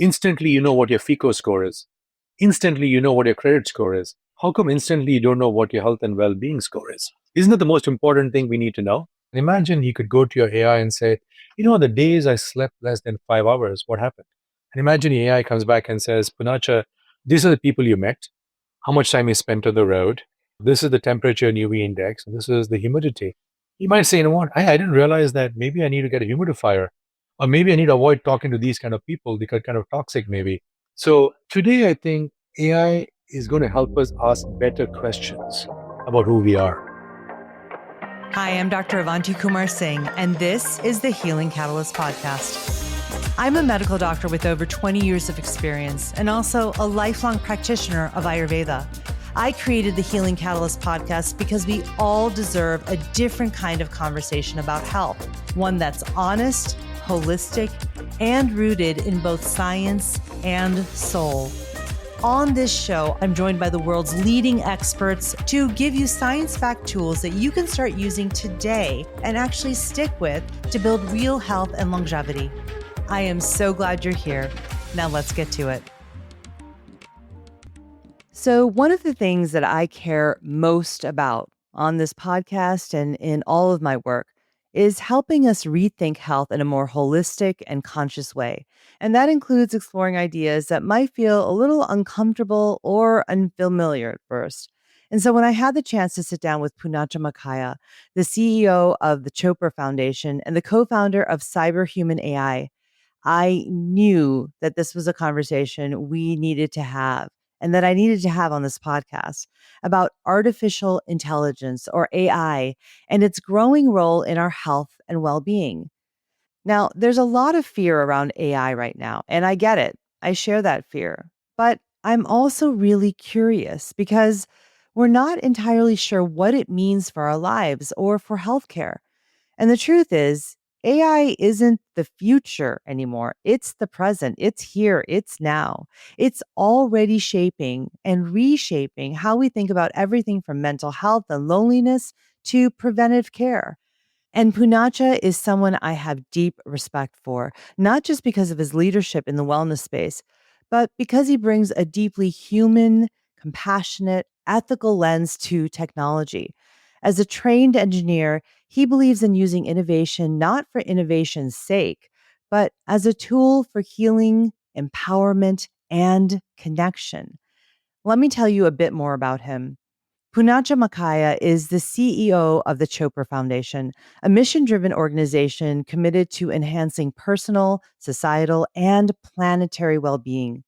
Instantly, you know what your FICO score is. Instantly, you know what your credit score is. How come instantly you don't know what your health and well being score is? Isn't that the most important thing we need to know? Imagine you could go to your AI and say, the days I slept less than 5 hours, what happened? And imagine the AI comes back and says, Punacha, these are the people you met, how much time you spent on the road, this is the temperature and UV index, and this is the humidity. You might say, what? I didn't realize that maybe I need to get a humidifier, or maybe I need to avoid talking to these kind of people because kind of toxic, maybe. So today, I think AI is going to help us ask better questions about who we are. Hi, I'm Dr. Avanti Singh, and this is the Healing Catalyst podcast. I'm a medical doctor with over 20 years of experience and also a lifelong practitioner of Ayurveda. I created the Healing Catalyst podcast because we all deserve a different kind of conversation about health, one that's honest, holistic, and rooted in both science and soul. On this show, I'm joined by the world's leading experts to give you science-backed tools that you can start using today and actually stick with to build real health and longevity. I am so glad you're here. Now let's get to it. So one of the things that I care most about on this podcast and in all of my work is helping us rethink health in a more holistic and conscious way. And that includes exploring ideas that might feel a little uncomfortable or unfamiliar at first. And so when I had the chance to sit down with Poonacha Machaiah, the CEO of the Chopra Foundation and the co-founder of Cyberhuman.ai, I knew that this was a conversation we needed to have and that I needed to have on this podcast about artificial intelligence or AI and its growing role in our health and well-being. Now, there's a lot of fear around AI right now, and I get it. I share that fear. But I'm also really curious because we're not entirely sure what it means for our lives or for healthcare. And the truth is, AI isn't the future anymore. It's the present. It's here. It's now. It's already shaping and reshaping how we think about everything from mental health and loneliness to preventive care. And Poonacha is someone I have deep respect for, not just because of his leadership in the wellness space, but because he brings a deeply human, compassionate, ethical lens to technology. As a trained engineer, he believes in using innovation not for innovation's sake, but as a tool for healing, empowerment, and connection. Let me tell you a bit more about him. Poonacha Machaiah is the CEO of the Chopra Foundation, a mission-driven organization committed to enhancing personal, societal, and planetary well-being.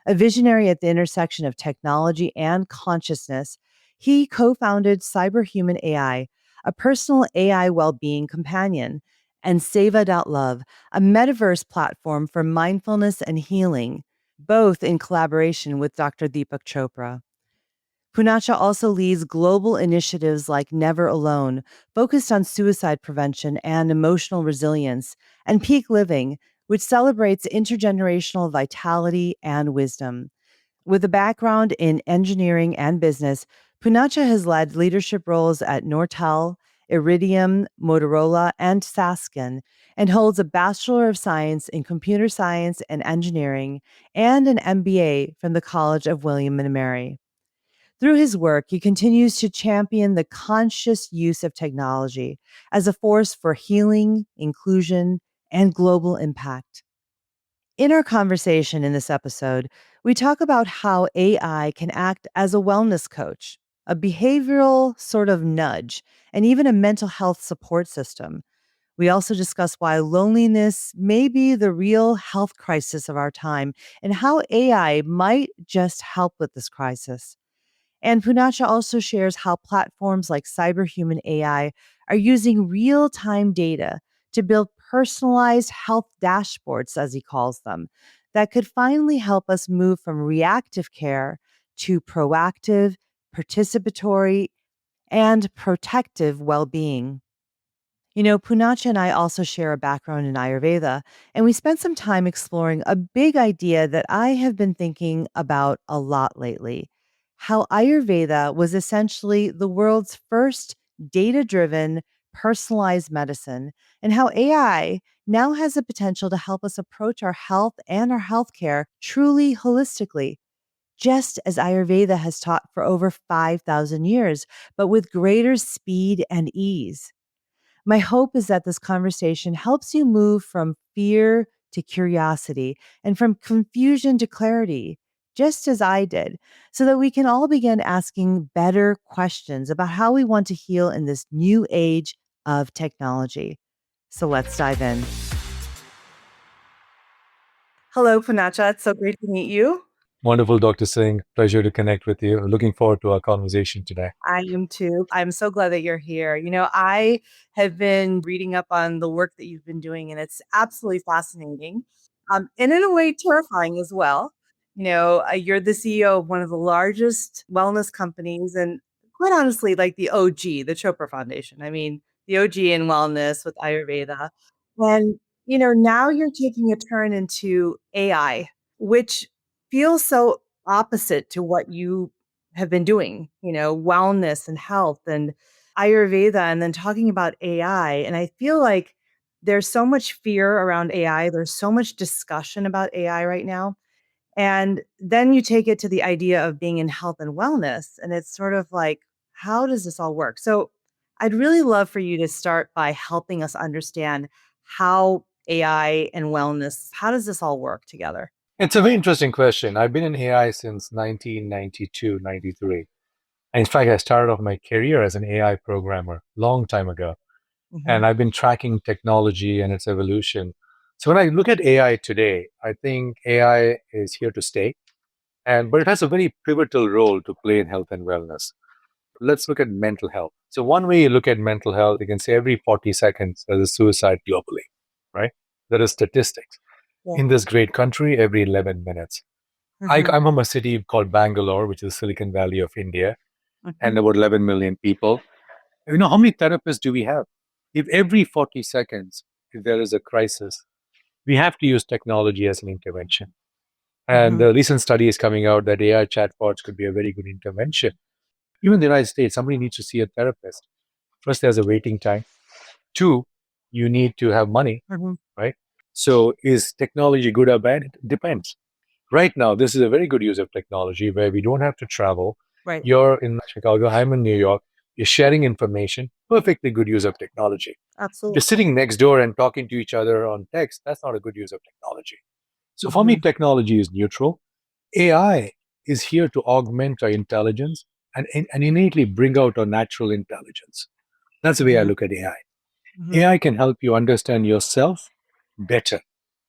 A visionary at the intersection of technology and consciousness, he co-founded Cyberhuman.ai, a personal AI well-being companion, and Seva.love, a metaverse platform for mindfulness and healing, both in collaboration with Dr. Deepak Chopra. Poonacha also leads global initiatives like Never Alone, focused on suicide prevention and emotional resilience, and Peak Living, which celebrates intergenerational vitality and wisdom. With a background in engineering and business, Poonacha has led leadership roles at Nortel, Iridium, Motorola, and Sasken, and holds a Bachelor of Science in Computer Science and Engineering and an MBA from the College of William and Mary. Through his work, he continues to champion the conscious use of technology as a force for healing, inclusion, and global impact. In our conversation in this episode, we talk about how AI can act as a wellness coach, a behavioral sort of nudge, and even a mental health support system. We also discuss why loneliness may be the real health crisis of our time and how AI might just help with this crisis. And Poonacha also shares how platforms like Cyberhuman.ai are using real-time data to build personalized health dashboards, as he calls them, that could finally help us move from reactive care to proactive, participatory, and protective well-being. Poonacha and I also share a background in Ayurveda, and we spent some time exploring a big idea that I have been thinking about a lot lately: how Ayurveda was essentially the world's first data driven, personalized medicine, and how AI now has the potential to help us approach our health and our healthcare truly holistically, just as Ayurveda has taught for over 5,000 years, but with greater speed and ease. My hope is that this conversation helps you move from fear to curiosity and from confusion to clarity, just as I did, so that we can all begin asking better questions about how we want to heal in this new age of technology. So let's dive in. Hello, Poonacha. It's so great to meet you. Wonderful, Dr. Singh. Pleasure to connect with you. Looking forward to our conversation today. I am too. I'm so glad that you're here. I have been reading up on the work that you've been doing, and it's absolutely fascinating, and in a way terrifying as well. You're the CEO of one of the largest wellness companies, and quite honestly, like the OG, the Chopra Foundation. I mean, the OG in wellness with Ayurveda. And, now you're taking a turn into AI, which feels so opposite to what you have been doing, wellness and health and Ayurveda, and then talking about AI. And I feel like there's so much fear around AI. There's so much discussion about AI right now. And then you take it to the idea of being in health and wellness. And it's sort of like, how does this all work? So I'd really love for you to start by helping us understand how AI and wellness, how does this all work together? It's a very interesting question. I've been in AI since 1992, 93. In fact, I started off my career as an AI programmer long time ago. Hmm. And I've been tracking technology and its evolution. So when I look at AI today, I think AI is here to stay. But it has a very pivotal role to play in health and wellness. Let's look at mental health. So one way you look at mental health, you can say every 40 seconds there's a suicide globally, right? There are statistics. Yeah. In this great country, every 11 minutes. Hmm. I'm from a city called Bangalore, which is Silicon Valley of India, Hmm. and about 11 million people. You know, how many therapists do we have? If every 40 seconds, if there is a crisis, we have to use technology as an intervention. And Hmm. the recent study is coming out that AI chatbots could be a very good intervention. Even in the United States, somebody needs to see a therapist. First, there's a waiting time. Two, you need to have money, Hmm. right? So, is technology good or bad? It depends. Right now, this is a very good use of technology where we don't have to travel. Right. You're in Chicago, I'm in New York. You're sharing information. Perfectly good use of technology. Absolutely. Just sitting next door and talking to each other on text, that's not a good use of technology. So for me, Mhm, technology is neutral. AI is here to augment our intelligence and innately bring out our natural intelligence. That's the way I mhm, look at AI. mhm, AI can help you understand yourself better,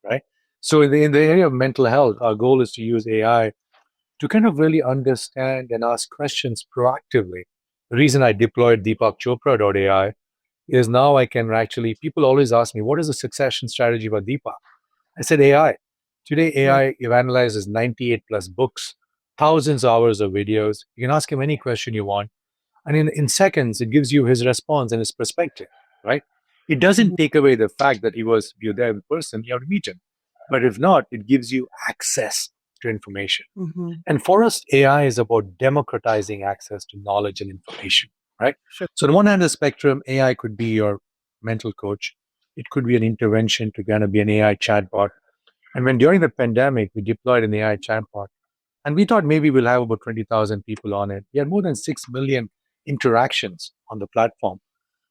right? So in the area of mental health, our goal is to use AI to kind of really understand and ask questions proactively. The reason I deployed Chopra.ai is now I can actually, people always ask me, what is the succession strategy for Deepak? I said AI. Today, right, AI analyzes 98 plus books, thousands of hours of videos. You can ask him any question you want. And in seconds, it gives you his response and his perspective, right? It doesn't mhm, take away the fact that you're there in person, you have to meet him. But if not, it gives you access to information. mhm, And for us, AI is about democratizing access to knowledge and information, right? sure, So, on one hand of the spectrum, AI could be your mental coach. It could be an intervention to kind of be an AI chatbot. And when during the pandemic, we deployed an AI chatbot, and we thought maybe we'll have about 20,000 people on it. We had more than 6 million interactions on the platform.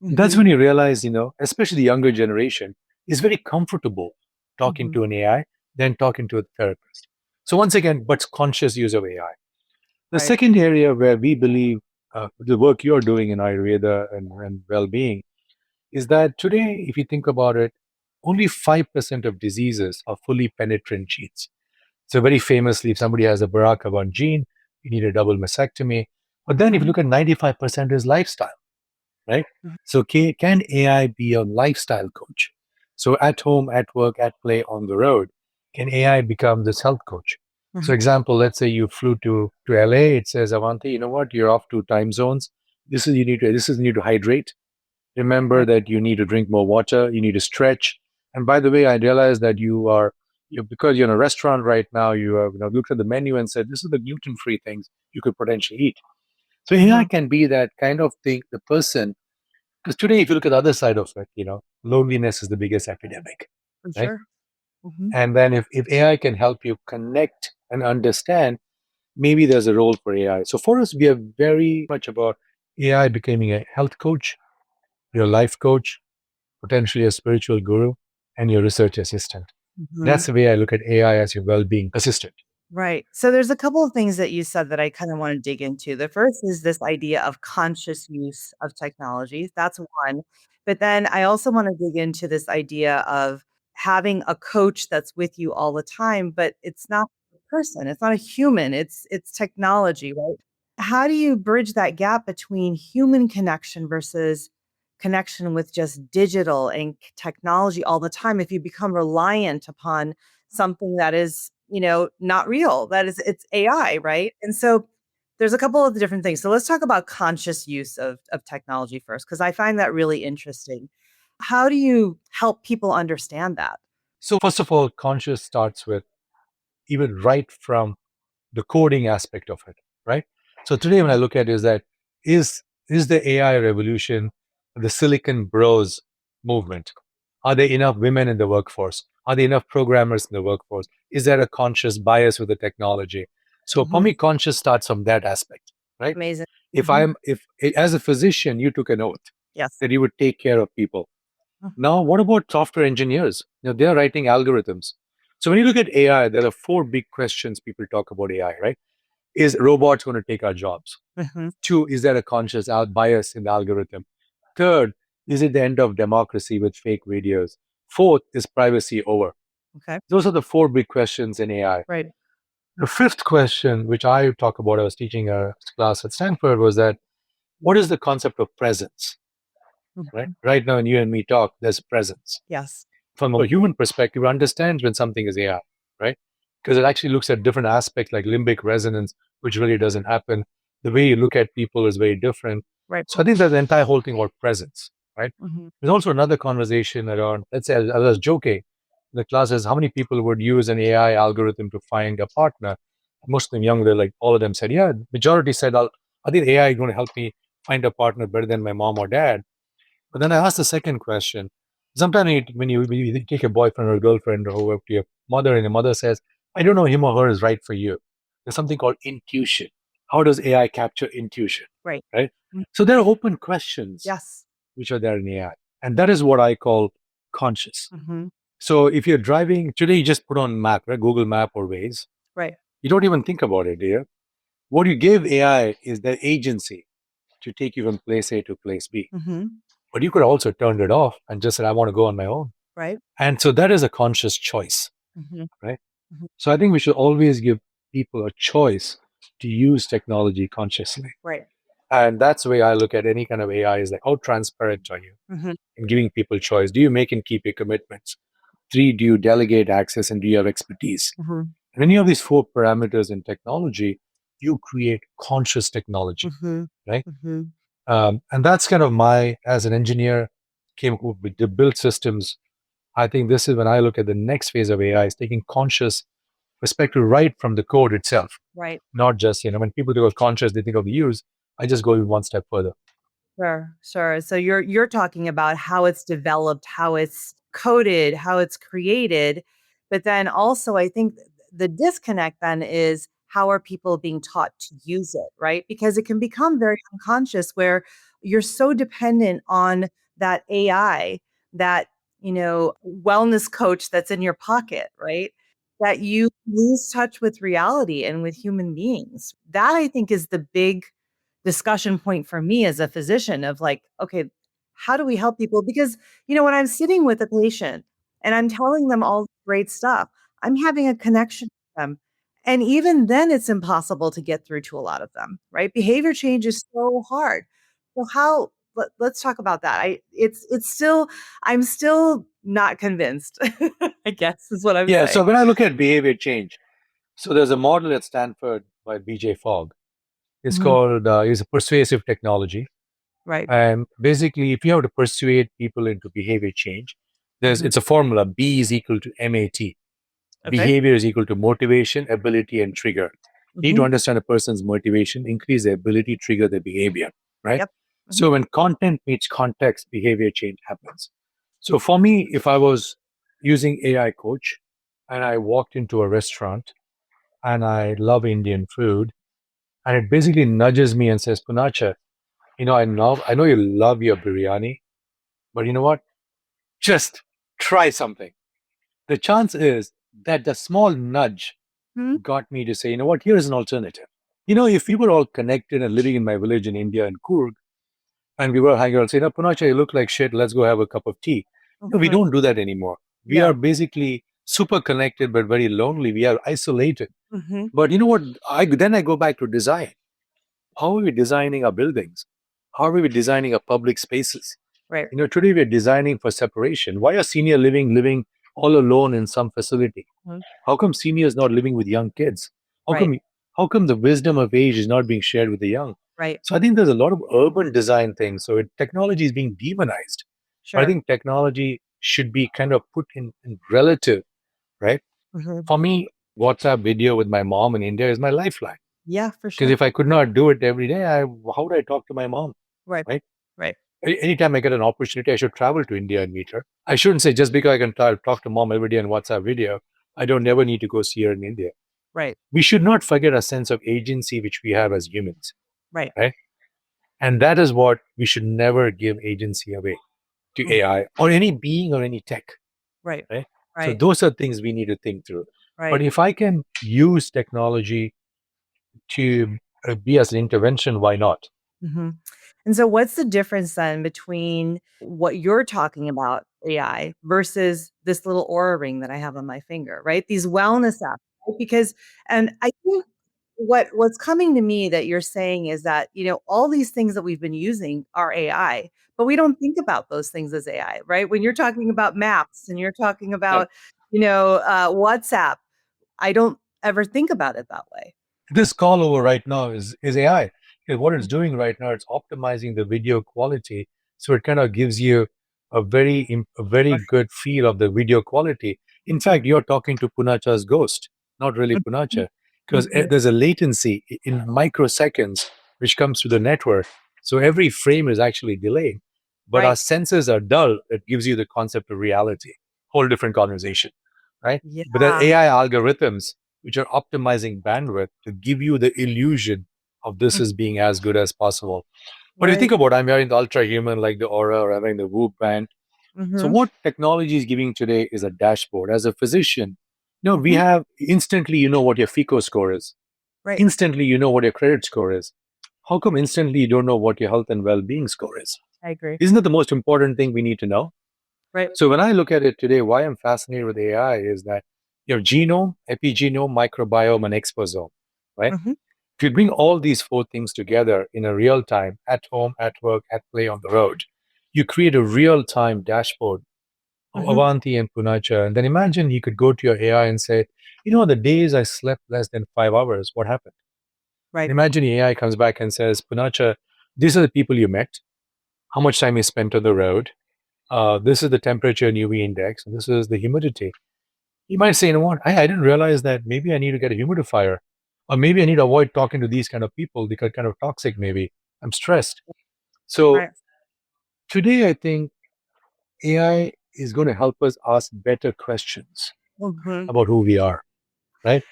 That's mhm, when you realize, especially the younger generation is very comfortable talking mhm, to an AI than talking to a therapist. So once again, but conscious use of AI. The right, second area where we believe the work you're doing in Ayurveda and well-being is that today, if you think about it, only 5% of diseases are fully penetrant genes. So very famously, if somebody has a BRCA1 gene, you need a double mastectomy. But then if you mhm, look at 95% is lifestyle, right? mhm, So can AI be a lifestyle coach? So at home, at work, at play, on the road, can AI become this health coach? So mhm, example, let's say you flew to LA, it says, Avanti, you know what, you're off 2 time zones. This is you need to hydrate. Remember right, that you need to drink more water, you need to stretch. And by the way, I realized that because you're in a restaurant right now, you have looked at the menu and said, this is the gluten-free things you could potentially eat. So AI mhm, can be that kind of thing, the person Because today, if you look at the other side of it, loneliness is the biggest epidemic, For right? sure. Hmm. And then if AI can help you connect and understand, maybe there's a role for AI. So for us, we are very much about AI becoming a health coach, your life coach, potentially a spiritual guru, and your research assistant. That's the way I look at AI as your well-being assistant. Right. So there's a couple of things that you said that I kind of want to dig into. The first is this idea of conscious use of technology. That's one. But then I also want to dig into this idea of having a coach that's with you all the time, but it's not a person, it's not a human, it's technology, right? How do you bridge that gap between human connection versus connection with just digital and technology all the time if you become reliant upon something that is, not real, that is it's AI, right? And so there's a couple of different things. So let's talk about conscious use of technology first, because I find that really interesting. How do you help people understand that? So first of all, conscious starts with even right from the coding aspect of it, right? So today, when I look at it, is that is the AI revolution the Silicon Bros movement? Are there enough women in the workforce? Are there enough programmers in the workforce? Is there a conscious bias with the technology? So for Mhm. me, conscious starts from that aspect, right? Amazing. If Mhm. I'm if as a physician, you took an oath Yes. that you would take care of people. Mhm. Now, what about software engineers? They're writing algorithms. So when you look at AI, there are four big questions people talk about AI, right? Is robots going to take our jobs? Mhm. Two, is there a conscious bias in the algorithm? Third, is it the end of democracy with fake videos? Fourth, is privacy over? Okay. Those are the four big questions in AI. Right. The fifth question, which I talk about, I was teaching a class at Stanford, was that what is the concept of presence? Right? Mhm. Right now, when you and me talk, there's presence. Yes. From a human perspective, understands when something is AI, right? Because it actually looks at different aspects like limbic resonance, which really doesn't happen. The way you look at people is very different. Right. So I think there's the entire whole thing about presence, right? Mhm. There's also another conversation around, let's say, I was joking. The class is how many people would use an AI algorithm to find a partner? Most of them young, they're like, all of them said, yeah. Majority said, I think AI is going to help me find a partner better than my mom or dad. But then I asked the second question. Sometimes when you take a boyfriend or a girlfriend or whoever to your mother, and your mother says, I don't know him or her is right for you. There's something called intuition. How does AI capture intuition? Right. Right? Mm. So there are open questions Yes. which are there in AI. And that is what I call conscious. Mhm. So if you're driving, today you just put on map, right? Google Map or Waze. Right. You don't even think about it, do you? What you give AI is the agency to take you from place A to place B. Mhm. But you could also turn it off and just say, I want to go on my own. Right. And so that is a conscious choice, Mhm. right? Mhm. So I think we should always give people a choice to use technology consciously. Right. And that's the way I look at any kind of AI is like, how transparent are you Mhm. in giving people choice? Do you make and keep your commitments? Three, do you delegate access and do you have expertise? Mhm. And any of these four parameters in technology, you create conscious technology, Mhm. right? Mhm. And that's kind of as an engineer, came up with the build systems. I think this is when I look at the next phase of AI is taking conscious perspective right from the code itself, Right. not just, when people think of conscious, they think of the use. I just go even one step further. Sure, sure. So you're talking about how it's developed, how it's coded, how it's created, but then also I think the disconnect then is how are people being taught to use it, right? Because it can become very unconscious where you're so dependent on that AI, that, wellness coach that's in your pocket, right? That you lose touch with reality and with human beings. That I think is the big discussion point for me as a physician of like, okay, how do we help people? Because, when I'm sitting with a patient and I'm telling them all great stuff, I'm having a connection with them. And even then, it's impossible to get through to a lot of them, right? Behavior change is so hard. So let's talk about that. It's still, I'm still not convinced, I guess is what I'm Yeah. So saying. when I look at behavior change, so there's a model at Stanford by BJ Fogg. It's Mhm. called, it's a persuasive technology. Right. And basically, if you have to persuade people into behavior change, Mhm. it's a formula. B is equal to MAT. Okay. Behavior is equal to motivation, ability, and trigger. You need to Mhm. understand a person's motivation, increase their ability, trigger their behavior, right? Yep. Mhm. So when content meets context, behavior change happens. So for me, if I was using AI coach and I walked into a restaurant and I love Indian food, and it basically nudges me and says, Punacha, I know you love your biryani, but you know what? Just try something. The chance is that the small nudge Mhm. got me to say, you know what, here's an alternative. If we were all connected and living in my village in India in Coorg, and we were hanging out and saying, Punacha, you look like shit, let's go have a cup of tea. We Mhm. don't do that anymore. We are No. basically super connected but very lonely. We are isolated. Mhm. But you know what? I go back to design. How are we designing our buildings? How are we designing our public spaces? Right. Today we're designing for separation. Why are senior living all alone in some facility? Mhm. How come seniors not living with young kids? How Right. come how come the wisdom of age is not being shared with the young? Right. So I think there's a lot of urban design things. So technology is being demonized. But I Sure. think technology should be kind of put in relative, right? Mhm. For me, WhatsApp video with my mom in India is my lifeline. Yeah, for Because sure. if I could not do it every day, how would I talk to my mom, Right. right? Right. Anytime I get an opportunity, I should travel to India and meet her. I shouldn't say just because I can talk to mom every day on WhatsApp video, I don't never need to go see her in India. Right. We should not forget a sense of agency which we have as humans, Right. right? And that is what we should never give agency away to Mm. AI or any being or any tech, Right. right? So Right. those are things we need to think through. But Right. if I can use technology to be as an intervention, why not? Mhm. And so what's the difference then between what you're talking about, AI, versus this little Aura ring that I have on my finger, right? These wellness apps, right? Because and I think what's coming to me that you're saying is that, all these things that we've been using are AI, but we don't think about those things as AI, right? When you're talking about maps and you're talking Right. about, WhatsApp, I don't ever think about it that way. This call over right now is AI. Okay, what it's Mm. doing right now, it's optimizing the video quality, so it kind of gives you a very Right. good feel of the video quality. In fact, you're talking to Punacha's ghost, not really Mhm. Punacha, because Mhm. there's a latency in microseconds which comes through the network. So every frame is actually delayed, but our Right. senses are dull. It gives you the concept of reality. Whole different conversation, right? But the Yeah. AI algorithms which are optimizing bandwidth to give you the illusion of this Mm. as being as good as possible. But you think Right. about, I'm wearing the ultra human like the Aura or having the Whoop band. So Mhm. what technology is giving today is a dashboard. As a physician, we Mhm. have instantly you know what your FICO score is. Right. Instantly you know what your credit score is. How come instantly you don't know what your health and well-being score is? I agree. Isn't that the most important thing we need to know? Right. So when I look at it today, why I'm fascinated with AI is that you have genome, epigenome, microbiome, and exposome, right? Mhm. If you bring all these four things together in a real time, at home, at work, at play, on the road, you create a real time dashboard of Mhm. Avanti and Poonacha. And then imagine you could go to your AI and say, the days I slept less than 5 hours, what happened? And Right. imagine the AI comes back and says, Poonacha, these are the people you met, how much time you spent on the road, this is the temperature and UV index, and this is the humidity. You might say, you know what, I didn't realize that maybe I need to get a humidifier. Or maybe I need to avoid talking to these kind of people because kind of toxic, maybe. I'm stressed. So Right. today I think AI is going to help us ask better questions Mhm. about who we are, right?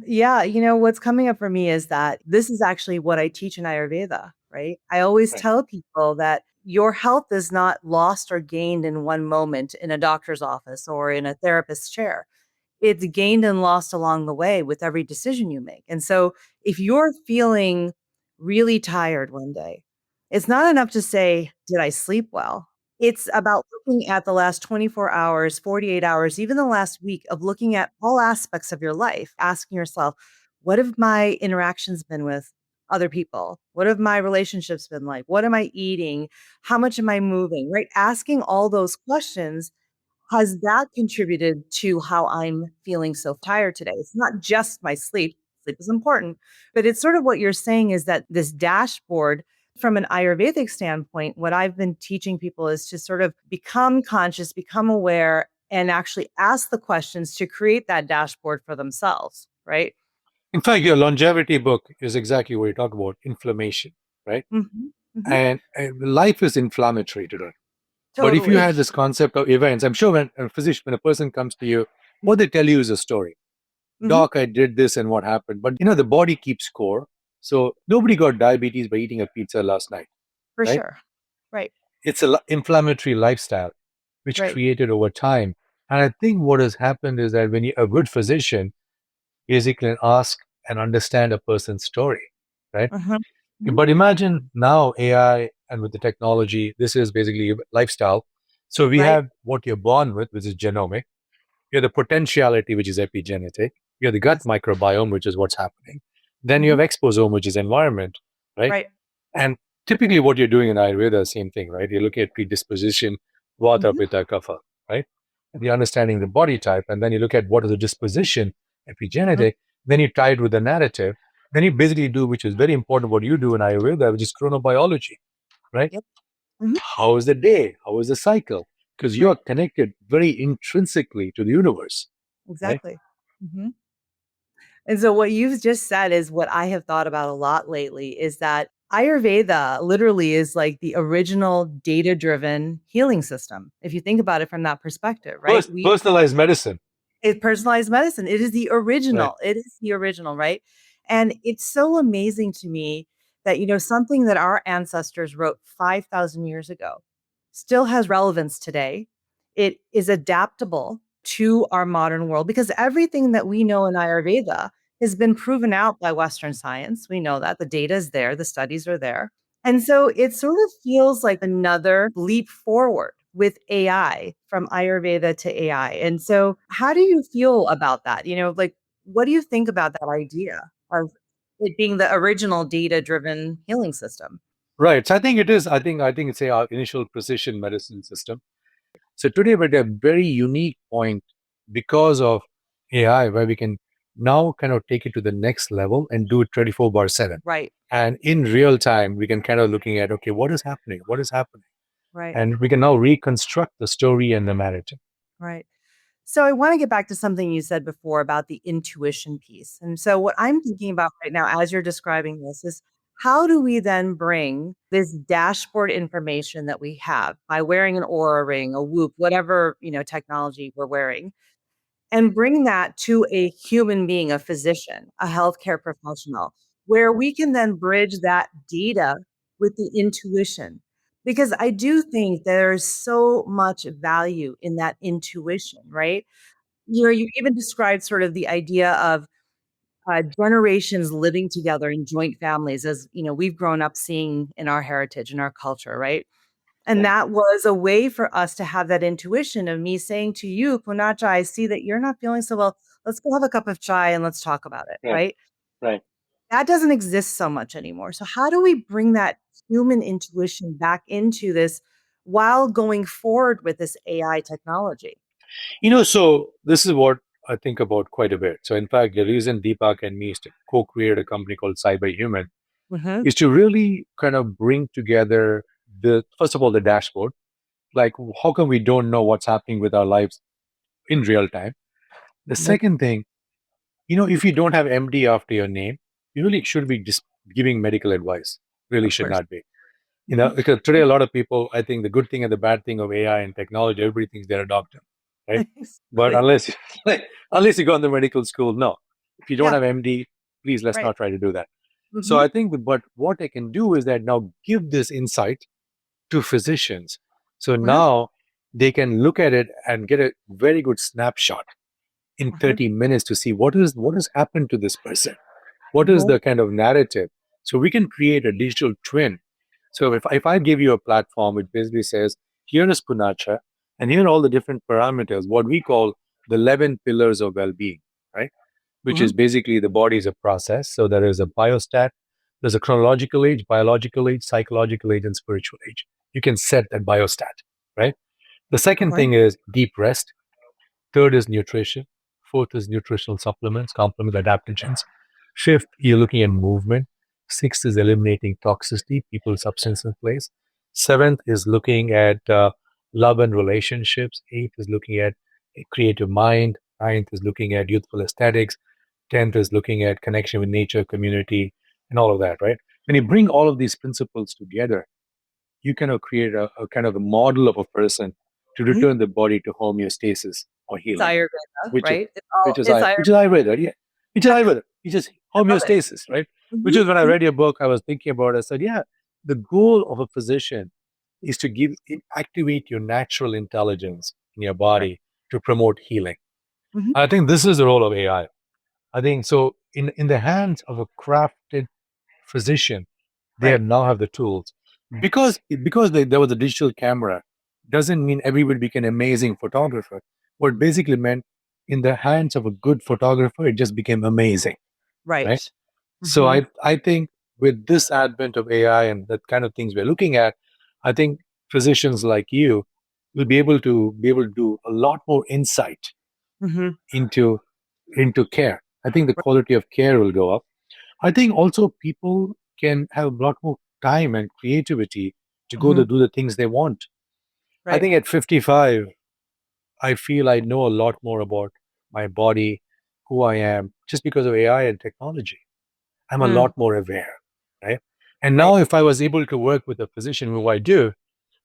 Yeah, what's coming up for me is that this is actually what I teach in Ayurveda, right? I always Right. tell people that your health is not lost or gained in one moment in a doctor's office or in a therapist's chair. It's gained and lost along the way with every decision you make. And so if you're feeling really tired one day, it's not enough to say, "Did I sleep well?" It's about looking at the last 24 hours, 48 hours, even the last week of looking at all aspects of your life, asking yourself, what have my interactions been with other people? What have my relationships been like? What am I eating? How much am I moving? Right? Asking all those questions, has that contributed to how I'm feeling so tired today? It's not just my sleep. Sleep is important, but it's sort of what you're saying is that this dashboard from an Ayurvedic standpoint, what I've been teaching people is to sort of become conscious, become aware, and actually ask the questions to create that dashboard for themselves, right? In fact, your longevity book is exactly what you talk about inflammation, right? Mhm. Mhm. And life is inflammatory today. But if you Totally. had this concept of events, I'm sure when a physician, when a person comes to you, what they tell you is a story. Mhm. Doc, I did this and what happened. But the body keeps score. So nobody got diabetes by eating a pizza last night, For right? sure. Right. It's an inflammatory lifestyle which Right. created over time. And I think what has happened is that when you a good physician basically can ask and understand a person's story, right? Mhm. Mhm. But imagine now AI and with the technology, this is basically lifestyle. So we Right. have what you're born with, which is genomic. You have the potentiality, which is epigenetic. You have the gut Yes. microbiome, which is what's happening. Then you Mhm. have exposome, which is environment, right? Right. And typically, what you're doing in Ayurveda, same thing, right? You're looking at predisposition, Vata, Mhm. Pitta, Kapha, right? And you're understanding the body type, and then you look at what is the disposition, Mhm. epigenetic. Then you tie it with the narrative. Then you basically do, which is very important, what you do in Ayurveda, which is chronobiology, right? Yep. Mhm. How is the day? How is the cycle? Because you are Right. connected very intrinsically to the universe, right? Exactly. Mhm. And so what you've just said is what I have thought about a lot lately is that Ayurveda literally is like the original data-driven healing system. If you think about it from that perspective, right? Personalized medicine, It's personalized medicine. It is the right? original. It is the original, right? And it's so amazing to me that, something that our ancestors wrote 5,000 years ago still has relevance today. It is adaptable to our modern world because everything that we know in Ayurveda has been proven out by Western science. We know that the data is there, the studies are there. And so it sort of feels like another leap forward with AI from Ayurveda to AI. And so, how do you feel about that? Like, what do you think about that idea of it being the original data driven healing system? Right. So I think it is. I think it's our initial precision medicine system. So today we're at a very unique point because of AI, where we can now kind of take it to the next level and do it 24/7. Right, And in real time, we can kind of looking at, okay, what is happening? What is happening? right, And we can now reconstruct the story and the narrative. right. So, I want to get back to something you said before about the intuition piece. And so, what I'm thinking about right now, as you're describing this, is how do we then bring this dashboard information that we have by wearing an aura ring, a whoop, whatever technology we're wearing, and bring that to a human being, a physician, a healthcare professional, where we can then bridge that data with the intuition. Because I do think there's so much value in that intuition, right? You even described sort of the idea of generations living together in joint families, as we've grown up seeing in our heritage and our culture, right? And Right. that was a way for us to have that intuition of me saying to you, Poonacha, I see that you're not feeling so well. Let's go have a cup of chai and let's talk about it, Right. right? Right. That doesn't exist so much anymore. So, how do we bring that human intuition back into this while going forward with this AI technology? So this is what I think about quite a bit. So in fact, the reason Deepak and me is to co-create a company called Cyberhuman Hmm. is to really kind of bring together the first of all the dashboard. Like, how come we don't know what's happening with our lives in real time? The Yep, second thing, if you don't have MD after your name, you really should be just giving medical advice. Really of should course. not be. Mhm. Because today a lot of people, I think the good thing and the bad thing of AI and technology, everybody thinks they're a doctor, right? But Exactly. unless you go on the medical school, no. If you don't Yeah, have MD, please let's right. not try to do that. So Hmm. I think, but what I can do is that now give this insight to physicians. So Hmm. now they can look at it and get a very good snapshot in Hmm. 30 minutes to see what has happened to this person. What is Hmm. the kind of narrative? So we can create a digital twin. So if I give you a platform, it basically says, here is Punacha, and here are all the different parameters, what we call the 11 pillars of well-being, right? Which Hmm. is basically the body is a process. So there is a biostat, there's a chronological age, biological age, psychological age, and spiritual age. You can set that biostat, right? The second Okay. thing is deep rest. Third is nutrition. Fourth is nutritional supplements, complement adaptogens. Fifth, you're looking at movement. Sixth is eliminating toxicity, people, substance in place. Seventh is looking at love and relationships. Eighth is looking at a creative mind. Ninth is looking at youthful aesthetics. Tenth is looking at connection with nature, community, and all of that, right? When you bring all of these principles together, you kind of create a kind of a model of a person to Mhm. return the body to homeostasis or It's healing, Ayurveda, which is right? It's all it's which is Ayurveda. Ayurveda, yeah, which is Ayurveda, which is I love it. homeostasis, right? Which Mhm, is when I mhm. read your book, I was thinking about it. I said, yeah, the goal of a physician is to activate your natural intelligence in your Right. body to promote healing. Mhm. I think this is the role of AI. I think so. In the hands of a crafted physician, they Right. now have the tools because there was a digital camera doesn't mean everybody became an amazing photographer. What it basically meant, in the hands of a good photographer, it just became amazing, right? Right. So Mhm. I think with this advent of AI and that kind of things we're looking at, I think physicians like you will be able to do a lot more insight Mhm. into care. I think the quality of care will go up. I think also people can have a lot more time and creativity to go to Mhm. do the things they want. I Right. think at 55, I feel I know a lot more about my body, who I am, just because of AI and technology. I'm a Mm. lot more aware, right? And Right. now, if I was able to work with a physician who I do,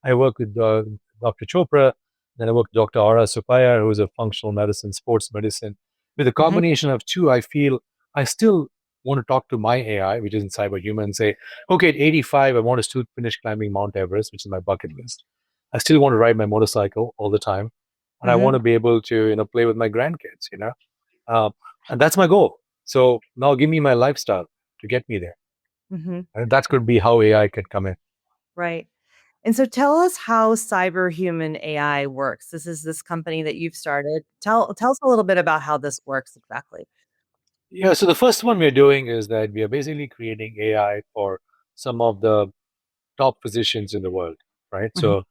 I work with Dr. Chopra, then I work with Dr. Ara Supaya, who's a functional medicine, sports medicine. With a Mhm. combination of two, I feel I still want to talk to my AI, which is in Cyberhuman, and say, okay, at 85, I want to still finish climbing Mount Everest, which is my bucket list. I still want to ride my motorcycle all the time, and I want Mhm. to be able to, play with my grandkids, um, and that's my goal. So now give me my lifestyle to get me there, Mhm. and that could be how AI can come in. Right. And so tell us how Cyberhuman.ai works. This is this company that you've started. Tell us a little bit about how this works exactly. Yeah, so the first one we're doing is that we are basically creating AI for some of the top physicians in the world, right? Mhm. So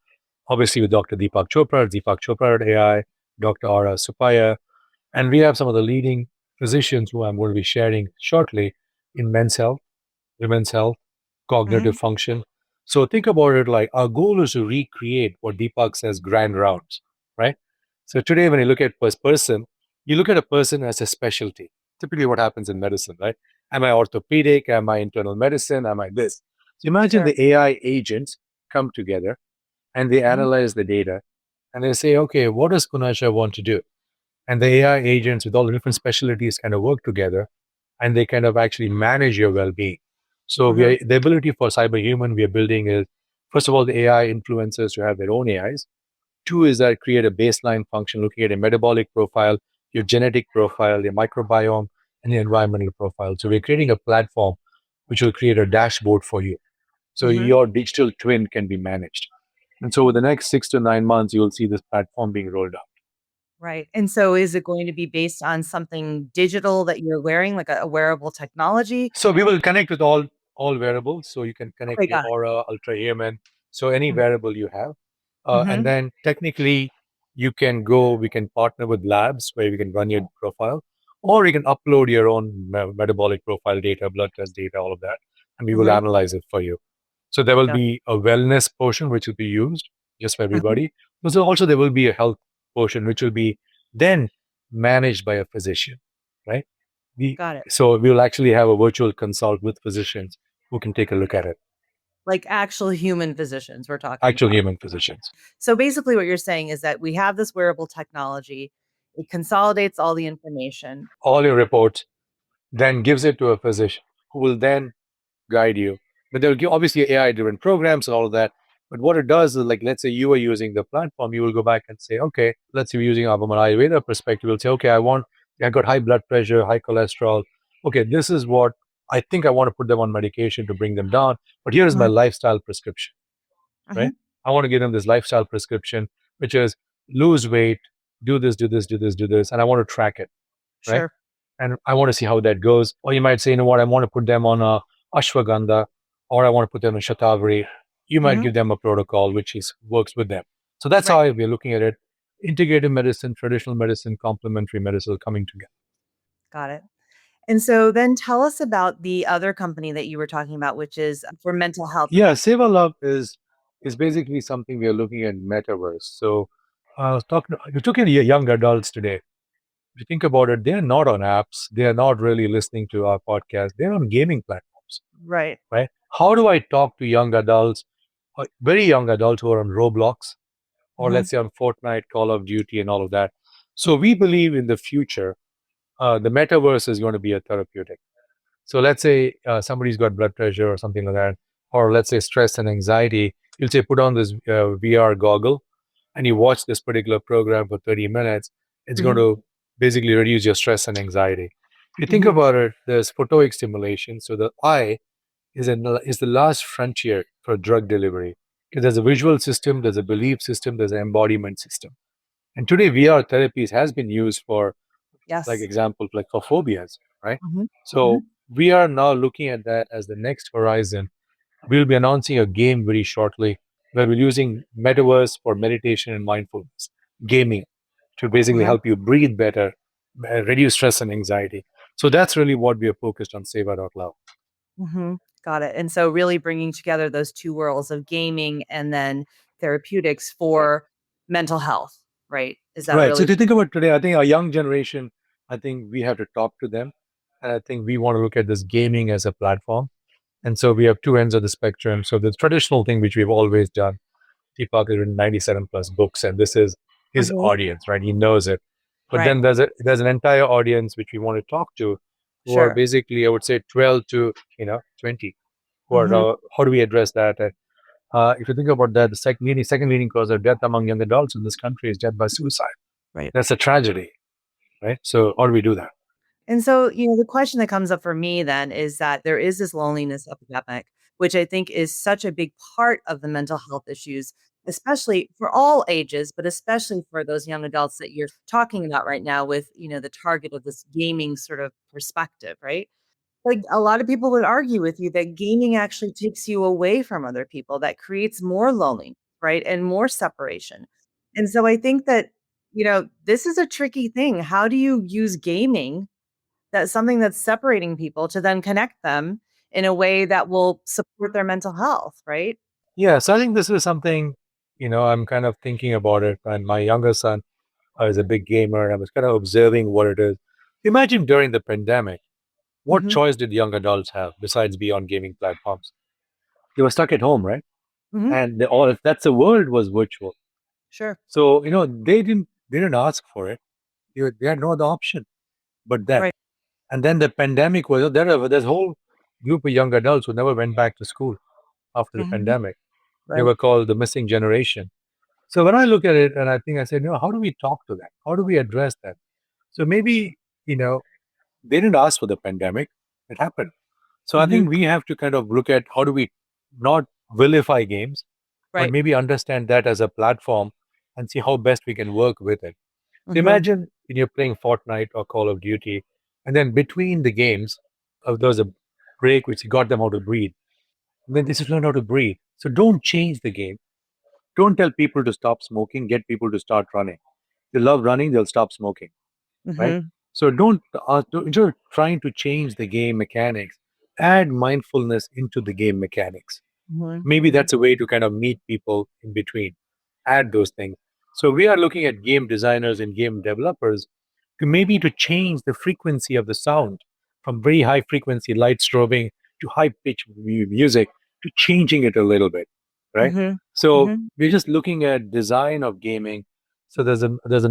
obviously with Dr. Deepak Chopra at AI, Dr. Ara Supaya, and we have some of the leading physicians who I'm going to be sharing shortly in men's health, women's health, Mhm. cognitive function. So think about it like our goal is to recreate what Deepak says grand rounds, right? So today, when you look at person, you look at a person as a specialty. Typically, what happens in medicine, right? Am I orthopedic? Am I internal medicine? Am I this? So imagine Sure. the AI agents come together and they Mhm. analyze the data and they say, okay, what does Kunasha want to do? And the AI agents with all the different specialties kind of work together and they kind of actually manage your well-being. So Mhm. the ability for cyberhuman we are building is, first of all, the AI influencers to have their own AIs. Two is that create a baseline function looking at a metabolic profile, your genetic profile, your microbiome, and your environmental profile. So we're creating a platform which will create a dashboard for you. So Mhm. your digital twin can be managed. And so over the next 6 to 9 months, you'll see this platform being rolled out. Right. And so is it going to be based on something digital that you're wearing, like a wearable technology? So we will connect with all wearables. So you can connect Okay, your got it. Aura, Ultra Human, so any Mhm. wearable you have, and Mhm. then technically you can go. We can partner with labs where we can run your profile, or you can upload your own metabolic profile data, blood test data, all of that, and we will Mhm. analyze it for you. So there will Got be a wellness portion which will be used just for Mhm. everybody. But so also there will be a health portion which will be then managed by a physician, right? We Got it. so we'll actually have a virtual consult with physicians who can take a look at it, Like actual human physicians we're talking actual about. human physicians. So basically what you're saying is that we have this wearable technology. It consolidates all the information. All your reports, then gives it to a physician who will then guide you. But they'll give obviously AI driven programs and all of that. But what it does is, like, let's say you are using the platform, you will go back and say, okay, let's say we're using from an Ayurveda perspective, we'll say, okay, I got high blood pressure, high cholesterol. Okay, this is what I think I want to put them on medication to bring them down. But here is my Mhm. lifestyle prescription, right? Mhm. I want to give them this lifestyle prescription, which is lose weight, do this, do this, do this, do this, and I want to track it, right? Sure. And I want to see how that goes. Or you might say, you know what, I want to put them on a ashwagandha, or I want to put them on shatavari. You might Mhm. give them a protocol which is works with them. So that's Right. how we're looking at it. Integrative medicine, traditional medicine, complementary medicine coming together. Got it. And so then tell us about the other company that you were talking about, which is for mental health. Yeah, Seva Love is basically something we are looking at metaverse. So I was talking, you took in young adults today. If you think about it, they're not on apps. They're not really listening to our podcast. They're on gaming platforms, Right. right? How do I talk to young adults, very young adults who are on Roblox, or Hmm. let's say on Fortnite, Call of Duty, and all of that? So we believe in the future, the metaverse is going to be a therapeutic. So let's say somebody's got blood pressure or something like that, or let's say stress and anxiety. You'll say, put on this VR goggle and you watch this particular program for 30 minutes. It's going Hmm. to basically reduce your stress and anxiety. If you think Hmm. about it, there's photoic stimulation. So the eye is the last frontier for drug delivery. Because there's a visual system, there's a belief system, there's an embodiment system. And today, VR therapies has been used for, like Yes. example, like for phobias, right? Hmm. So Hmm. we are now looking at that as the next horizon. We'll be announcing a game very shortly where we're using metaverse for meditation and mindfulness, gaming to basically Hmm. help you breathe better, reduce stress and anxiety. So that's really what we are focused on Save Out Loud. Hmm. Got it. And so, really bringing together those two worlds of gaming and then therapeutics Right. for mental health, right? Is that Right. So really? if you think about today, I think our young generation, I think we have to talk to them. And I think we want to look at this gaming as a platform. And so we have two ends of the spectrum. So the traditional thing, which we've always done, Deepak has written 97 plus books, and this is his Hmm. audience, right? He knows it. But Right. then there's an entire audience which we want to talk to, who are Sure. basically, I would say, 12 to 20. Who are Hmm. how do we address that? And, if you think about that, the second leading cause of death among young adults in this country is death by suicide. Right. That's a tragedy, right? So how do we do that? And so, the question that comes up for me then is that there is this loneliness epidemic, which I think is such a big part of the mental health issues, especially for all ages, but especially for those young adults that you're talking about right now with, the target of this gaming sort of perspective, right? Like a lot of people would argue with you that gaming actually takes you away from other people, that creates more loneliness, right? And more separation. And so I think that, this is a tricky thing. How do you use gaming, that's something that's separating people, to then connect them in a way that will support their mental health, right? Yeah, so I think this is something, I'm kind of thinking about it. And my younger son is a big gamer, and I was kind of observing what it is. Imagine during the pandemic, what Mhm. choice did young adults have besides be on gaming platforms? They were stuck at home, right? Mhm. And all that's the world was virtual. Sure. So they didn't ask for it. They had no other option but that. Right. And then the pandemic was there. There's a whole group of young adults who never went back to school after the Mhm. pandemic. They Right. were called the missing generation. So when I look at it, and I think I said, how do we talk to that? How do we address that? So maybe you know they didn't ask for the pandemic; it happened. So I Mhm. think we have to kind of look at how do we not vilify games, but Right. maybe understand that as a platform and see how best we can work with it. So Mhm. imagine when you're playing Fortnite or Call of Duty, and then between the games, there was a break which got them how to breathe. And then this is learn how to breathe. So don't change the game. Don't tell people to stop smoking. Get people to start running. They love running, they'll stop smoking, right? Mhm. So instead of trying to change the game mechanics, add mindfulness into the game mechanics. Mhm. Maybe that's a way to kind of meet people in between, add those things. So we are looking at game designers and game developers to maybe to change the frequency of the sound from very high frequency light strobing to high pitch music to changing it a little bit, right? Mhm. So Mhm. we're just looking at design of gaming. So there's a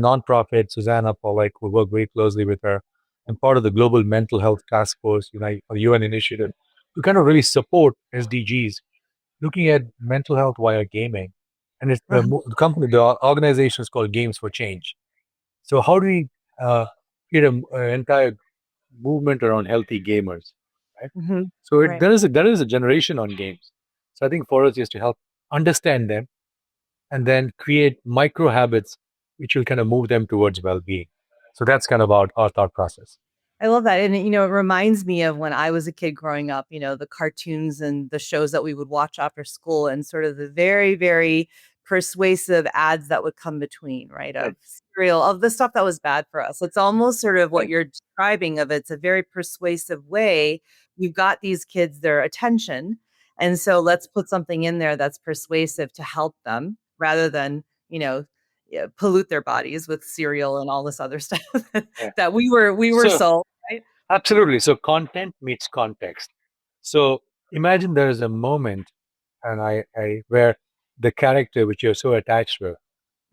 nonprofit, Susanna Pollack, who work very closely with her, and part of the Global Mental Health Task Force, or UN initiative, to kind of really support SDGs, looking at mental health via gaming. And it's the company, the organization is called Games for Change. So how do we uh, create an entire movement around healthy gamers, right? Mhm. So Right. there is a generation on games. So I think for us is to help understand them and then create micro habits which will kind of move them towards well-being. So that's kind of our thought process. I love that, and, it reminds me of when I was a kid growing up, the cartoons and the shows that we would watch after school and sort of the very, very persuasive ads that would come between, right, Right, of cereal, of the stuff that was bad for us. It's almost sort of what right. you're describing of it's a very persuasive way. You've got these kids their attention, and so let's put something in there that's persuasive to help them rather than, yeah, pollute their bodies with cereal and all this other stuff Yeah. that we were So sold, right? absolutely. So content meets context. So Imagine there is a moment, and I where the character which you're so attached with,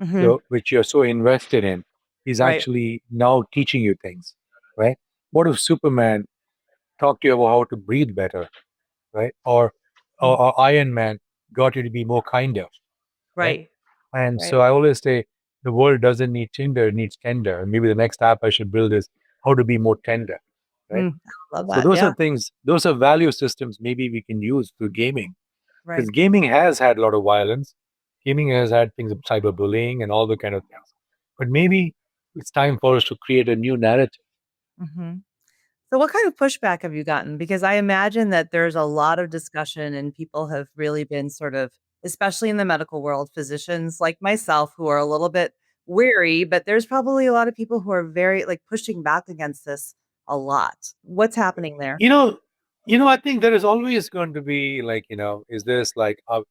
Hmm. so which you're so invested in, is Right. actually now teaching you things, right? What if Superman talked to you about how to breathe better, right? Mm. Or Iron Man got you to be more kinder, right? Right. And Right. so I always say the world doesn't need Tinder, it needs tender. And maybe the next app I should build is how to be more tender, right? I love So that. those are Yeah. things, those are value systems maybe we can use through gaming. Right. Because gaming has had a lot of violence. Gaming has had things of cyberbullying and all the kind of things. But maybe it's time for us to create a new narrative. Hmm. So, what kind of pushback have you gotten? Because I imagine that there's a lot of discussion, and people have really been sort of, especially in the medical world, physicians like myself who are a little bit weary, but there's probably a lot of people who are very like pushing back against this a lot. What's happening there? You know, I think there is always going to be like, is this like the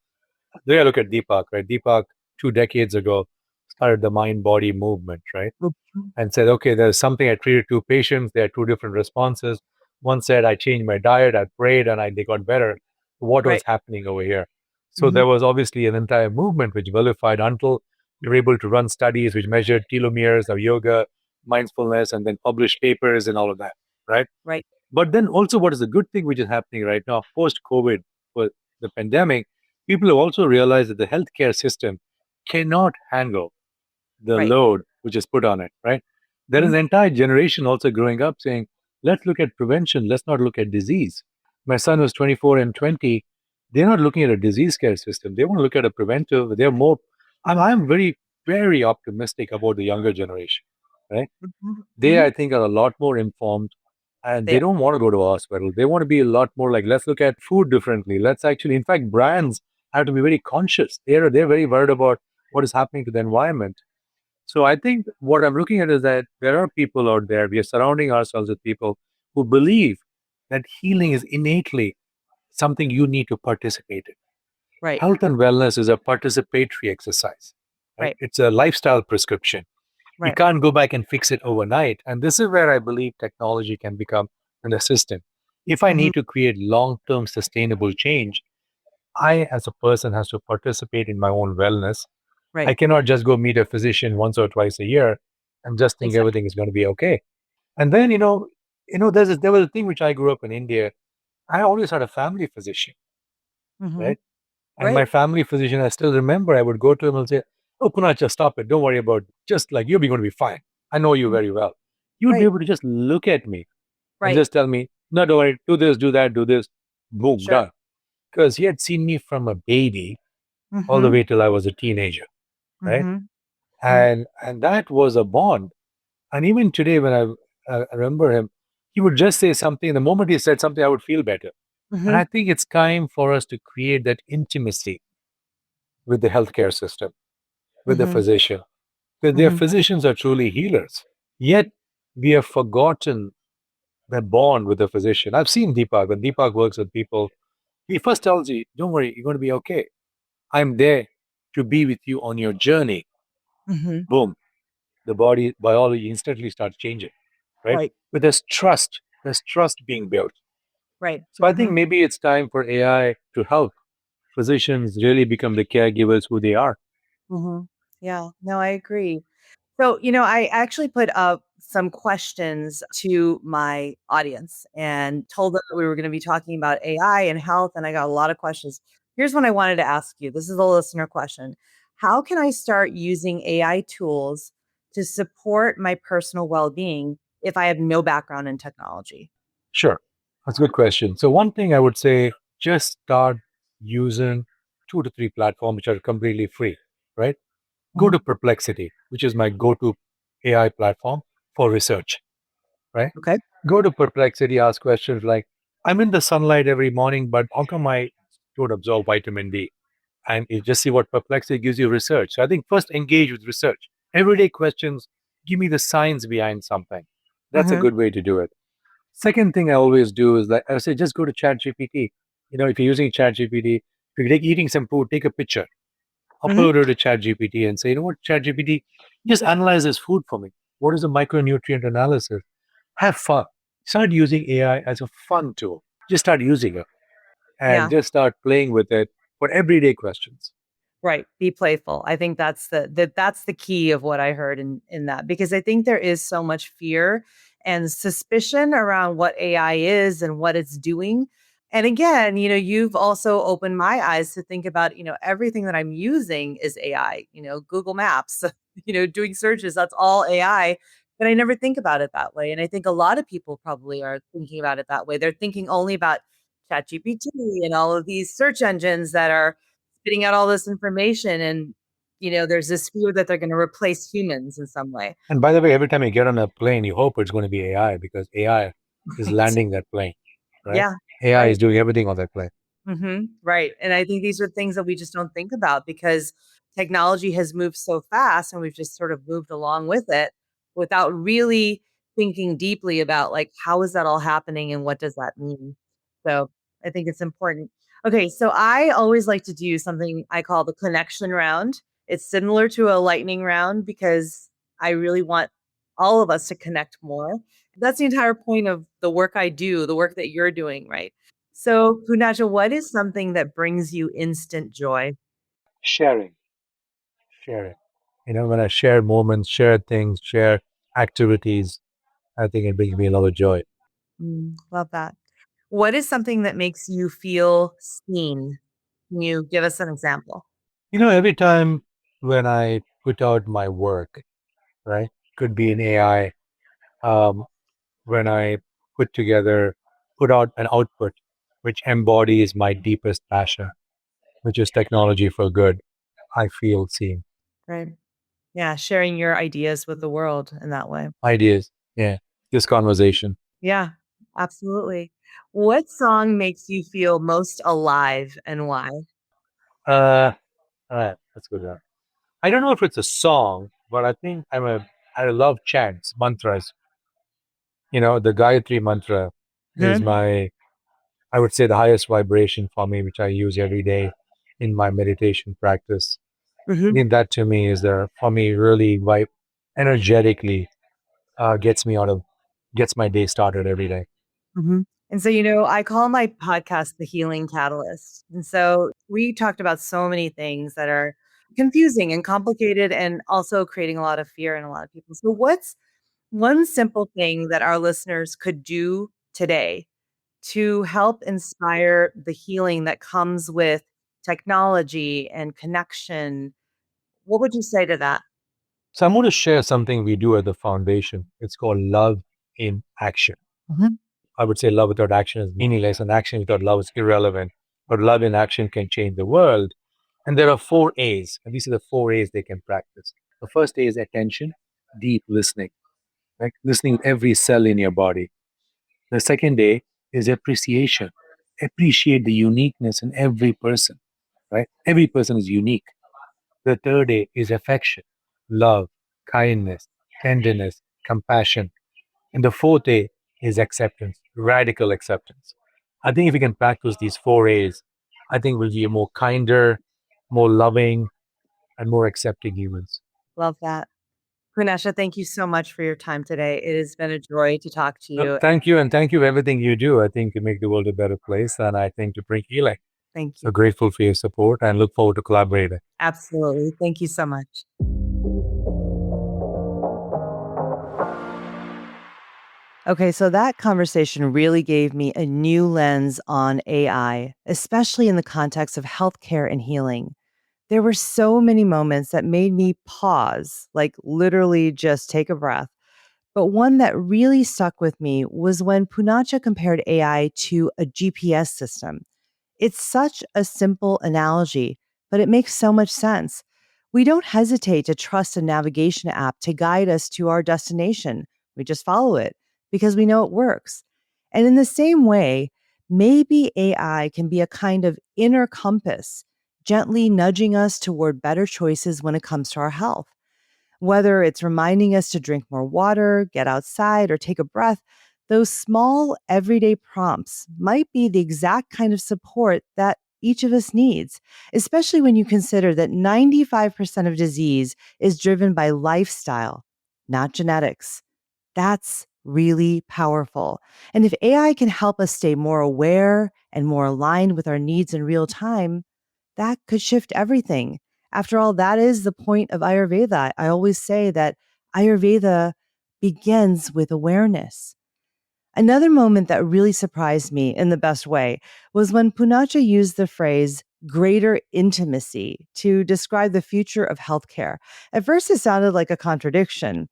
way I look at Deepak, right? Deepak 2 decades ago started the mind body movement, right? Mhm. And said, okay, there's something. I treated two patients. They had two different responses. One said, I changed my diet, I prayed, and they got better. What was Right. happening over here? So Hmm. there was obviously an entire movement which vilified until we were able to run studies which measured telomeres of yoga, mindfulness, and then publish papers and all of that, right? Right. But then also, what is the good thing which is happening right now, post COVID, for the pandemic, people have also realized that the healthcare system cannot handle the Right. load which is put on it, right? There is Hmm. an entire generation also growing up saying, let's look at prevention, let's not look at disease. My son was 24 and 20. They're not looking at a disease care system. They want to look at a preventive. They're more, I'm very, very optimistic about the younger generation, right? Hmm. They, Hmm. I think, are a lot more informed and They they are. don't want to go to a hospital. They want to be a lot more like, let's look at food differently. Let's actually, in fact, brands have to be very conscious. They're very worried about what is happening to the environment. So I think what I'm looking at is that there are people out there, we are surrounding ourselves with people who believe that healing is innately something you need to participate in. Right. Health and wellness is a participatory exercise, right? Right. It's a lifestyle prescription. You Right. can't go back and fix it overnight. And this is where I believe technology can become an assistant. If I Hmm. need to create long term sustainable change, I, as a person, has to participate in my own wellness. I Right. cannot just go meet a physician once or twice a year and just think Exactly. everything is going to be okay. And then, there was a thing which I grew up in India. I always had a family physician, Hmm. right? And my Right. family physician, I still remember, I would go to him and say, "Oh, Poonacha, stop it. Don't worry about it. Just like you're going to be fine. I know you Mhm. very well." He would be Right. able to just look at me and Right. just tell me, "No, don't worry. Do this, do that, do this." Boom, Sure. done. Because he had seen me from a baby all the Hmm. way till I was a teenager, right? Hmm. And that was a bond. And even today, when I remember him, he would just say something. The moment he said something, I would feel better. And Hmm. I think it's time for us to create that intimacy with the healthcare system, with the Hmm. physician, because their Hmm. physicians are truly healers. Yet we have forgotten that bond with the physician. I've seen Deepak. When Deepak works with people, he first tells you, "Don't worry, you're going to be okay. I'm there to be with you on your journey." Hmm. Boom, the body biology instantly starts changing, right? Right. But there's trust being built. Right. So I think Hmm. maybe it's time for AI to help physicians really become the caregivers who they are. Hmm. Yeah. No, I agree. So, I actually put up some questions to my audience and told them that we were going to be talking about AI and health, and I got a lot of questions. Here's one I wanted to ask you. This is a listener question. How can I start using AI tools to support my personal well being if I have no background in technology? Sure, that's a good question. So one thing I would say, just start using 2 to 3 platforms which are completely free, right? Go Mhm. to Perplexity, which is my go-to AI platform for research, right? Okay. Go to Perplexity, ask questions like, I'm in the sunlight every morning, but how come I don't absorb vitamin D? And you just see what Perplexity gives you research. So I think first engage with research. Everyday questions, give me the science behind something. That's a Hmm. good way to do it. Second thing I always do is like I say, just go to ChatGPT. If you're using ChatGPT, if you're eating some food, take a picture, Hmm. upload it to ChatGPT and say, you know what, ChatGPT, just analyze this food for me. What is the micronutrient analysis? Have fun. Start using AI as a fun tool. Just start using it. and Yeah. just start playing with it for everyday questions. Right. Be playful. I think that's the key of what I heard in that, because I think there is so much fear and suspicion around what AI is and what it's doing. And again, you've also opened my eyes to think about, everything that I'm using is AI, Google Maps, doing searches, that's all AI. But I never think about it that way. And I think a lot of people probably are thinking about it that way. They're thinking only about ChatGPT and all of these search engines that are spitting out all this information, and there's this fear that they're going to replace humans in some way. And by the way, every time you get on a plane, you hope it's going to be AI because AI is Right. landing that plane, right? Yeah. AI is Right. doing everything on that plane. Right. And I think these are things that we just don't think about because technology has moved so fast and we've just sort of moved along with it without really thinking deeply about, like, how is that all happening and what does that mean? So I think it's important. Okay. So I always like to do something I call the connection round. It's similar to a lightning round because I really want all of us to connect more. That's the entire point of the work I do, the work that you're doing, right? So, Poonacha, what is something that brings you instant joy? Sharing, sharing. When I share moments, share things, share activities, I think it brings me a lot of joy. Love that. What is something that makes you feel seen? Can you give us an example? Every time when I put out my work, right, could be in AI, um, when I put out an output which embodies my deepest passion, which is technology for good, I feel seen. Right. Yeah, sharing your ideas with the world in that way. Ideas, yeah, this conversation. Yeah, absolutely. What song makes you feel most alive and why? Uh, all right, that's good. I don't know if it's a song, but I think I love chants, mantras. The Gayatri mantra is Mhm. my, I would say, the highest vibration for me, which I use every day in my meditation practice. I Mhm. think that to me is for me, really energetically gets my day started every day. Mhm. And so, I call my podcast the Healing Catalyst. And so we talked about so many things that are confusing and complicated and also creating a lot of fear in a lot of people. So, what's one simple thing that our listeners could do today to help inspire the healing that comes with technology and connection? What would you say to that? So I'm going to share something we do at the foundation. It's called love in action. Mhm. I would say love without action is meaningless, and action without love is irrelevant. But love in action can change the world. And there are 4 A's, and these are the 4 A's they can practice. The first A is attention, deep listening, like listening with every cell in your body. The second A is appreciation. Appreciate the uniqueness in every person, right? Every person is unique. The third A is affection, love, kindness, tenderness, compassion. And the fourth A is acceptance, radical acceptance. I think if we can practice these 4 A's, I think we'll be a more kinder, more loving, and more accepting humans. Love that. Kunesha, thank you so much for your time today. It has been a joy to talk to Well, you. thank you, and thank you for everything you do. I think you make the world a better place, and I think to bring healing. Thank So you. grateful for your support and look forward to collaborating. Absolutely. Thank you so much. Okay, so that conversation really gave me a new lens on AI, especially in the context of healthcare and healing. There were so many moments that made me pause, like literally just take a breath. But one that really stuck with me was when Punacha compared AI to a GPS system. It's such a simple analogy, but it makes so much sense. We don't hesitate to trust a navigation app to guide us to our destination. We just follow it because we know it works. And in the same way, maybe AI can be a kind of inner compass, gently nudging us toward better choices when it comes to our health. Whether it's reminding us to drink more water, get outside, or take a breath, those small everyday prompts might be the exact kind of support that each of us needs, especially when you consider that 95% of disease is driven by lifestyle, not genetics. That's really powerful. And if AI can help us stay more aware and more aligned with our needs in real time, that could shift everything. After all, that is the point of Ayurveda. I always say that Ayurveda begins with awareness. Another moment that really surprised me in the best way was when Poonacha used the phrase greater intimacy to describe the future of healthcare. At first, it sounded like a contradiction,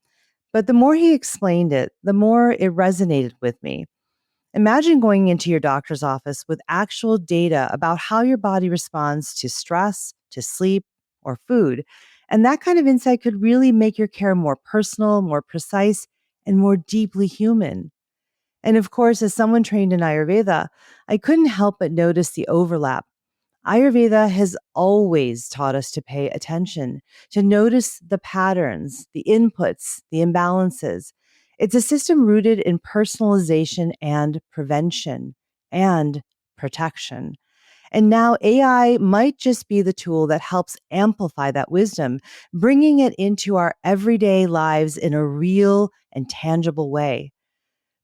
but the more he explained it, the more it resonated with me. Imagine going into your doctor's office with actual data about how your body responds to stress, to sleep, or food. And that kind of insight could really make your care more personal, more precise, and more deeply human. And of course, as someone trained in Ayurveda, I couldn't help but notice the overlap. Ayurveda has always taught us to pay attention, to notice the patterns, the inputs, the imbalances. It's a system rooted in personalization and prevention and protection. And now AI might just be the tool that helps amplify that wisdom, bringing it into our everyday lives in a real and tangible way.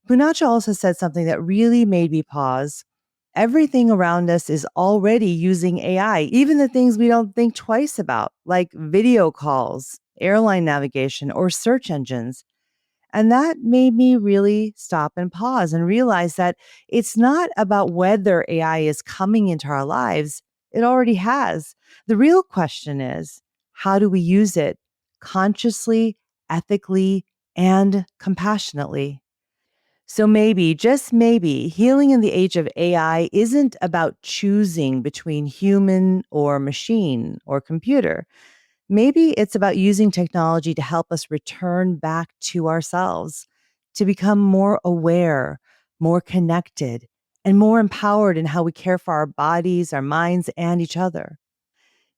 Poonacha also said something that really made me pause. Everything around us is already using AI, even the things we don't think twice about, like video calls, airline navigation, or search engines. And that made me really stop and pause and realize that it's not about whether AI is coming into our lives, it already has. The real question is, how do we use it consciously, ethically, and compassionately? So maybe, just maybe, healing in the age of AI isn't about choosing between human or machine or computer. Maybe it's about using technology to help us return back to ourselves, to become more aware, more connected, and more empowered in how we care for our bodies, our minds, and each other.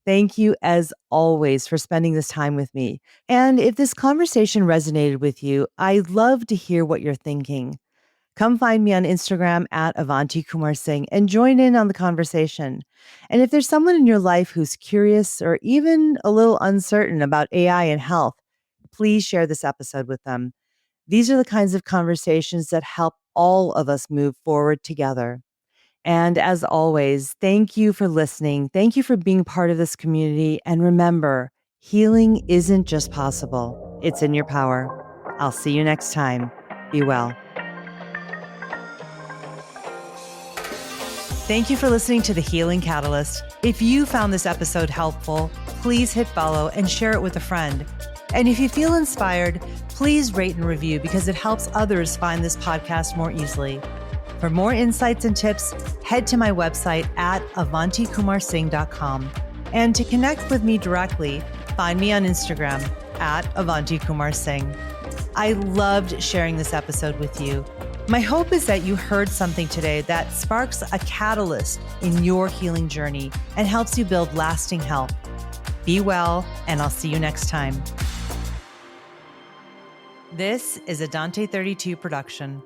Thank you, as always, for spending this time with me. And if this conversation resonated with you, I'd love to hear what you're thinking. Come find me on Instagram at Avanti Kumar Singh and join in on the conversation. And if there's someone in your life who's curious or even a little uncertain about AI and health, please share this episode with them. These are the kinds of conversations that help all of us move forward together. And as always, thank you for listening. Thank you for being part of this community. And remember, healing isn't just possible, it's in your power. I'll see you next time. Be well. Thank you for listening to The Healing Catalyst. If you found this episode helpful, please hit follow and share it with a friend. And if you feel inspired, please rate and review because it helps others find this podcast more easily. For more insights and tips, head to my website at avantikumarsingh.com. And to connect with me directly, find me on Instagram at Avanti Kumar Singh. I loved sharing this episode with you. My hope is that you heard something today that sparks a catalyst in your healing journey and helps you build lasting health. Be well, and I'll see you next time. This is a Dante 32 production.